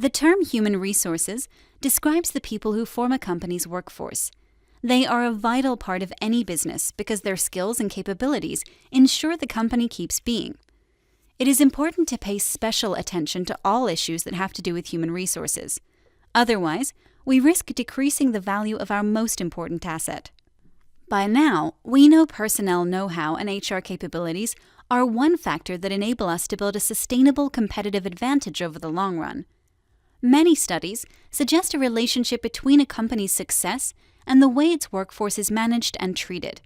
The term human resources describes the people who form a company's workforce. They are a vital part of any business because their skills and capabilities ensure the company keeps being. It is important to pay special attention to all issues that have to do with human resources. Otherwise, we risk decreasing the value of our most important asset. By now, we know personnel know-how and HR capabilities are one factor that enable us to build a sustainable competitive advantage over the long run. Many studies suggest a relationship between a company's success and the way its workforce is managed and treated.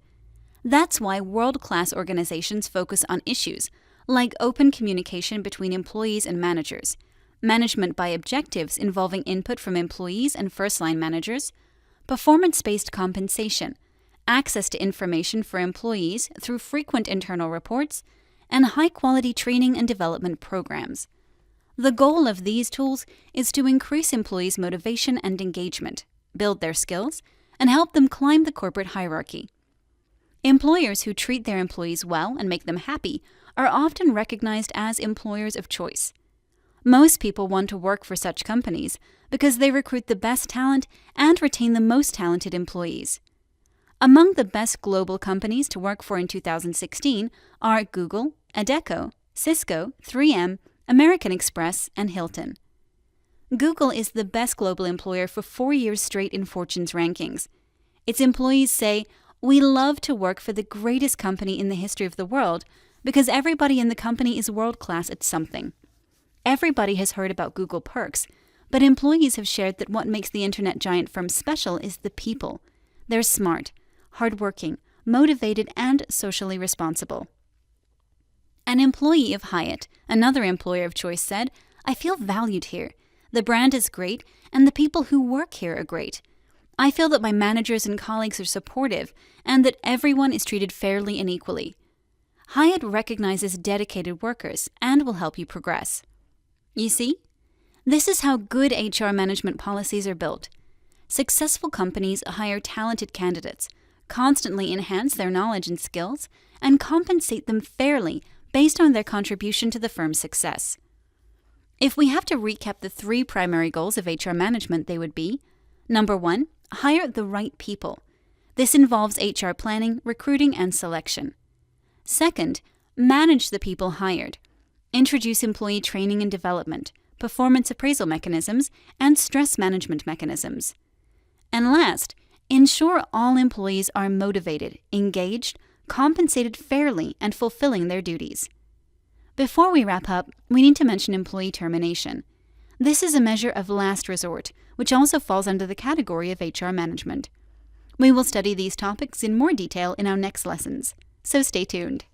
That's why world-class organizations focus on issues like open communication between employees and managers, management by objectives involving input from employees and first-line managers, performance-based compensation, access to information for employees through frequent internal reports, and high-quality training and development programs. The goal of these tools is to increase employees' motivation and engagement, build their skills, and help them climb the corporate hierarchy. Employers who treat their employees well and make them happy are often recognized as employers of choice. Most people want to work for such companies because they recruit the best talent and retain the most talented employees. Among the best global companies to work for in 2016 are Google, Adecco, Cisco, 3M, American Express, and Hilton. Google is the best global employer for 4 years straight in Fortune's rankings. Its employees say, "We love to work for the greatest company in the history of the world because everybody in the company is world-class at something." Everybody has heard about Google perks, but employees have shared that what makes the internet giant firm special is the people. They're smart, hardworking, motivated, and socially responsible. An employee of Hyatt, another employer of choice, said, "I feel valued here. The brand is great, and the people who work here are great. I feel that my managers and colleagues are supportive, and that everyone is treated fairly and equally. Hyatt recognizes dedicated workers and will help you progress." You see? This is how good HR management policies are built. Successful companies hire talented candidates, constantly enhance their knowledge and skills, and compensate them fairly based on their contribution to the firm's success. If we have to recap the 3 primary goals of HR management, they would be: Number 1, hire the right people. This involves HR planning, recruiting, and selection. Second, manage the people hired. Introduce employee training and development, performance appraisal mechanisms, and stress management mechanisms. And last, ensure all employees are motivated, engaged, compensated fairly, and fulfilling their duties. Before we wrap up, we need to mention employee termination. This is a measure of last resort, which also falls under the category of HR management. We will study these topics in more detail in our next lessons, so stay tuned.